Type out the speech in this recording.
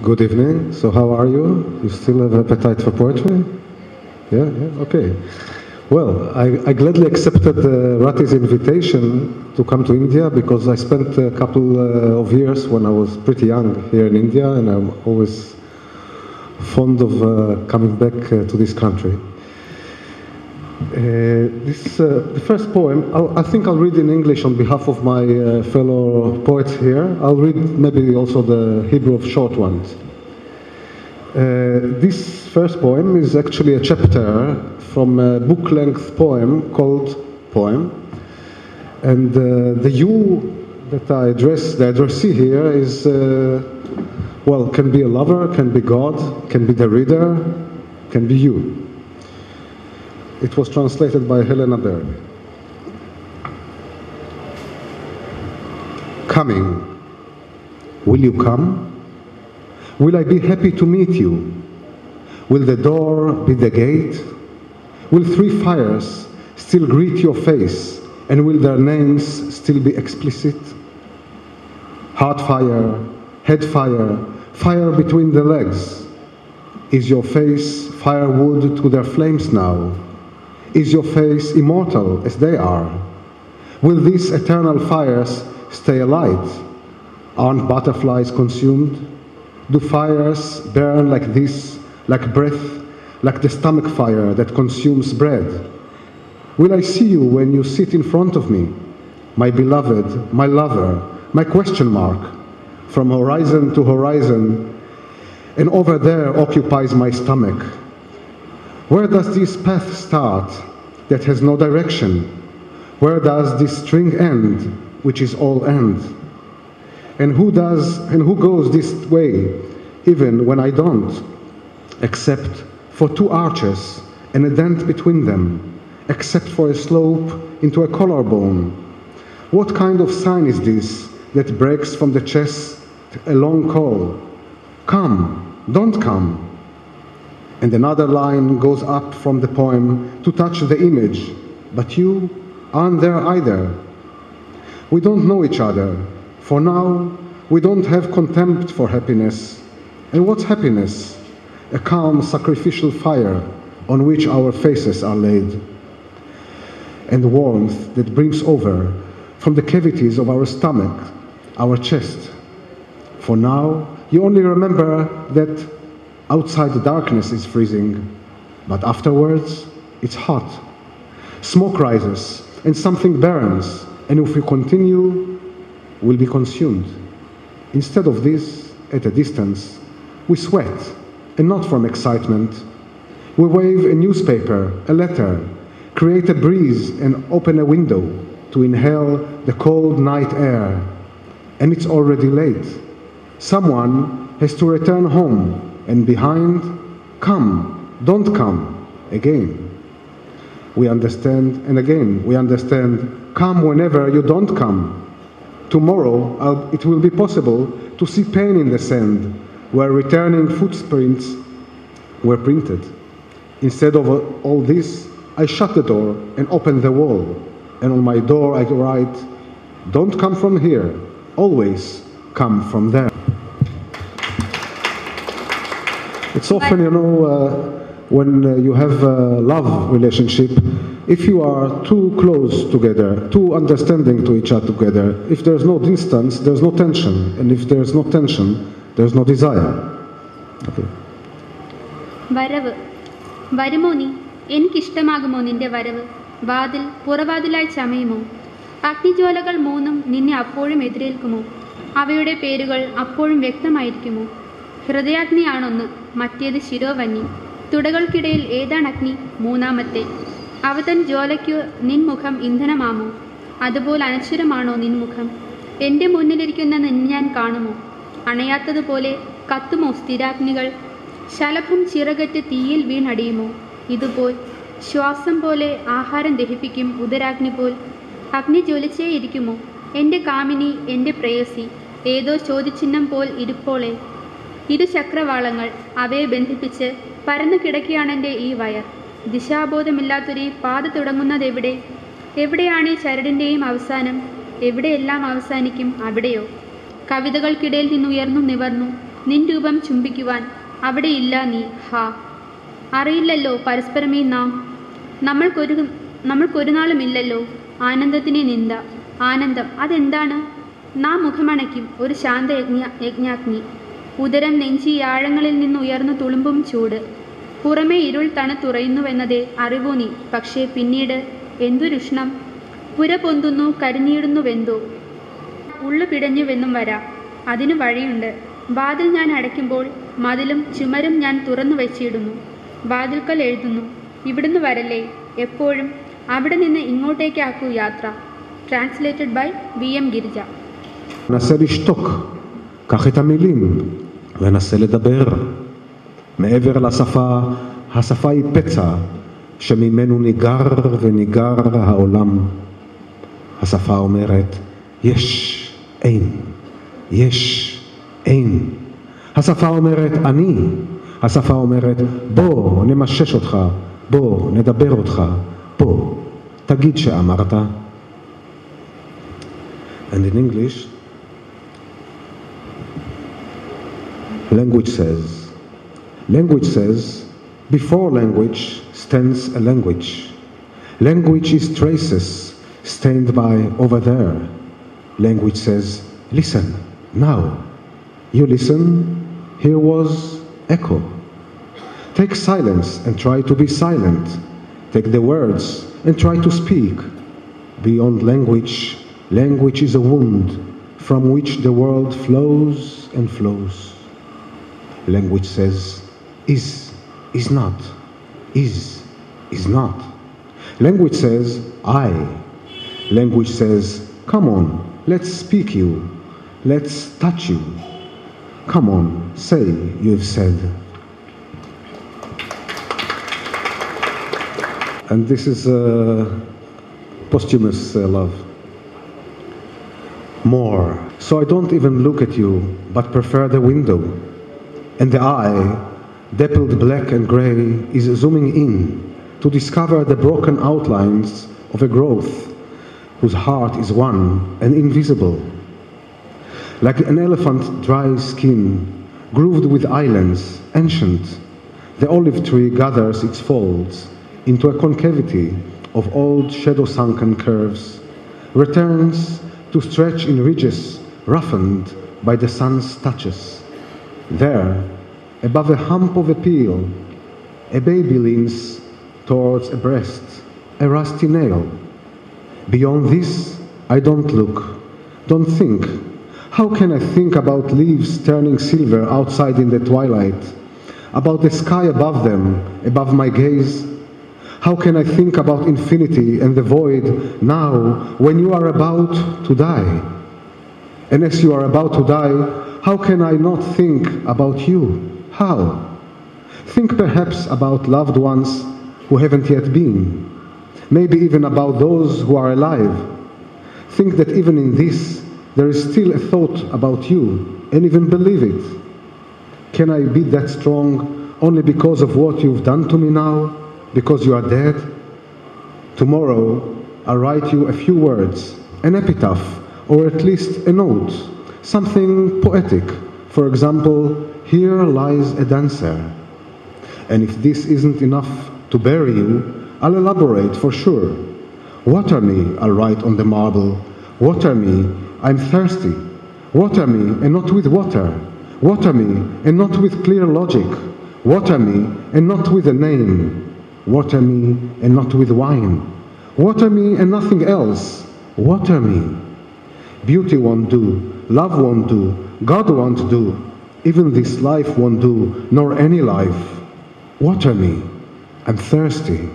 Good evening. So how are you? You still have appetite for poetry? Yeah, okay. Well, I gladly accepted Rati's invitation to come to India because I spent a couple of years when I was pretty young here in India, and I'm always fond of coming back to this country. The first poem, I think I'll read in English on behalf of my fellow poets here. I'll read maybe also the Hebrew of short ones. This first poem is actually a chapter from a book-length poem called Poem. And the you that I address, the addressee here is, well, can be a lover, can be God, can be the reader, can be you. It was translated by Helena Berg. Coming. Will you come? Will I be happy to meet you? Will the door be the gate? Will three fires still greet your face, and will their names still be explicit? Heart fire, head fire, fire between the legs. Is your face firewood to their flames now? Is your face immortal as they are? Will these eternal fires stay alight? Aren't butterflies consumed? Do fires burn like this, like breath, like the stomach fire that consumes bread? Will I see you when you sit in front of me, my beloved, my lover, my question mark, from horizon to horizon, and over there occupies my stomach? Where does this path start that has no direction? Where does this string end, which is all end? And who goes this way, even when I don't? Except for two arches and a dent between them, except for a slope into a collarbone. What kind of sign is this that breaks from the chest a long call? Come, don't come. And another line goes up from the poem to touch the image, but you aren't there either. We don't know each other. For now, we don't have contempt for happiness. And what's happiness? A calm, sacrificial fire on which our faces are laid. And warmth that brims over from the cavities of our stomach, our chest. For now, you only remember that outside the darkness is freezing, but afterwards it's hot. Smoke rises and something burns, and if we continue, we'll be consumed. Instead of this, at a distance, we sweat, and not from excitement. We wave a newspaper, a letter, create a breeze and open a window to inhale the cold night air. And it's already late. Someone has to return home, and behind, come, don't come, again. We understand, and again, we understand, come whenever you don't come. Tomorrow, it will be possible to see pain in the sand, where returning footprints were printed. Instead of all this, I shut the door and open the wall, and on my door I write, don't come from here, always come from there. It's often, when you have a love relationship, if you are too close together, too understanding to each other together, if there's no distance, there's no tension. And if there's no tension, there's no desire. Okay. വരവ് വരുമോ നീ എനിക്കിഷ്ടമാകുമോ നിന്റെ വരവ് വാതിൽ പുറവാതിലായി ചമയുമോ അഗ്നിജ്വാലകൾ മൂന്നും നിന്നെ അപ്പോഴും എതിരേൽക്കുമോ അവയുടെ പേരുകൾ അപ്പോഴും വ്യക്തമായിരിക്കുമോ ഹൃദയാഗ്നിയാണൊന്ന് മറ്റേത് ശിരോവന്നി തുടകൾക്കിടയിൽ ഏതാണ് അഗ്നി മൂന്നാമത്തെ അവ തൻ ജ്വാലയ്ക്കു നിൻമുഖം ഇന്ധനമാമോ അതുപോലെ അനശ്വരമാണോ നിൻമുഖം എൻ്റെ മുന്നിലിരിക്കുന്ന നിന്നെ ഞാൻ കാണുമോ അണയാത്തതുപോലെ കത്തുമോ സ്ഥിരാഗ്നികൾ ശലഭം ചിറകറ്റ് തീയിൽ വീണടിയുമോ ഇതുപോൽ ശ്വാസം പോലെ ആഹാരം ദഹിപ്പിക്കും ഉദരാഗ്നി പോൽ അഗ്നി ജ്വലിച്ചേയിരിക്കുമോ എൻ്റെ കാമിനി എൻ്റെ പ്രേയസി ഏതോ ചോദ്യചിഹ്നം പോൽ ഇരിപ്പോളെ ഇരുചക്രവാളങ്ങൾ അവയെ ബന്ധിപ്പിച്ച് പരന്നു കിടക്കുകയാണെൻ്റെ ഈ വയർ ദിശാബോധമില്ലാത്തൊരു പാത തുടങ്ങുന്നതെവിടെ എവിടെയാണ് ഈ ചരടിൻ്റെയും അവസാനം എവിടെയെല്ലാം അവസാനിക്കും അവിടെയോ കവിതകൾക്കിടയിൽ നിന്നുയർന്നു നിവർന്നു നിൻ രൂപം ചുംബിക്കുവാൻ അവിടെയില്ല നീ. ഹാ, അറിയില്ലല്ലോ പരസ്പരമേ നാം. നമ്മൾക്കൊരു നാളുമില്ലല്ലോ ആനന്ദത്തിനെ നിന്ദ. ആനന്ദം അതെന്താണ്? നാം മുഖമണയ്ക്കും ഒരു ശാന്ത യജ്ഞാഗ്നി. ഉദരം നെഞ്ചി ആഴങ്ങളിൽ നിന്ന് ഉയർന്നു തുളുമ്പും ചൂട്. പുറമേ ഇരുൾ തണുത്തുറയുന്നുവെന്നതേ അറിവൂ നീ. പക്ഷേ പിന്നീട് എന്തൊരുഷ്ണം. പുര പൊന്തുന്നു, കരിഞ്ഞിടുന്നുവെന്തോ. ഉള്ളു പിടഞ്ഞുവെന്നും വരാം. അതിനു വഴിയുണ്ട്. വാതിൽ ഞാൻ അടയ്ക്കുമ്പോൾ മതിലും ചുമരും ഞാൻ തുറന്നു വച്ചിടുന്നു. വാതിൽക്കൽ എഴുതുന്നു, ഇവിടുന്ന് വരല്ലേ എപ്പോഴും, അവിടെ നിന്ന് ഇങ്ങോട്ടേക്കാക്കൂ യാത്ര. ട്രാൻസ്ലേറ്റഡ് ബൈ VM גירजा. נסה לשתוק, קח את המילים ונסה לדבר. מעבר לשפה, השפה היא פצע שממנו ניגר וניגר העולם. השפה אומרת יש, אין, יש, אין. השפה אומרת אני. השפה אומרת בוא נמשש אותך, בוא נדבר אותך, בוא תגיד שאמרת. And in English, language says, before language stands a language. Language is traces stained by over there. Language says, listen, now. You listen, here was echo. Take silence and try to be silent. Take the words and try to speak. Beyond language, language is a wound from which the world flows and flows. Language says, is not, is not. Language says, I. Language says, come on, let's speak you, let's touch you. Come on, say you've said. And this is posthumous love. More. So I don't even look at you, but prefer the window. And the eye, dappled black and grey, is zooming in to discover the broken outlines of a growth whose heart is one and invisible. Like an elephant dry skin, grooved with islands, ancient, the olive tree gathers its folds into a concavity of old shadow-sunken curves, returns to stretch in ridges roughened by the sun's touches. There, above a hump of a peel, a baby leans towards a breast, a rusty nail. Beyond this, I don't look, don't think. How can I think about leaves turning silver outside in the twilight? About the sky above them, above my gaze? How can I think about infinity and the void now when you are about to die? And as you are about to die, how can I not think about you? How? Think perhaps about loved ones who haven't yet been. Maybe even about those who are alive. Think that even in this, there is still a thought about you, and even believe it. Can I be that strong only because of what you've done to me now? Because you are dead? Tomorrow, I'll write you a few words, an epitaph, or at least a note, something poetic. For example, here lies a dancer. And if this isn't enough to bury you, I'll elaborate for sure. Water me, I'll write on the marble. Water me, I'm thirsty. Water me, and not with water. Water me, and not with clear logic. Water me, and not with a name. Water me, and not with wine. Water me, and nothing else. Water me. Beauty won't do, love won't do, God won't do. Even this life won't do, nor any life. Water me, I'm thirsty.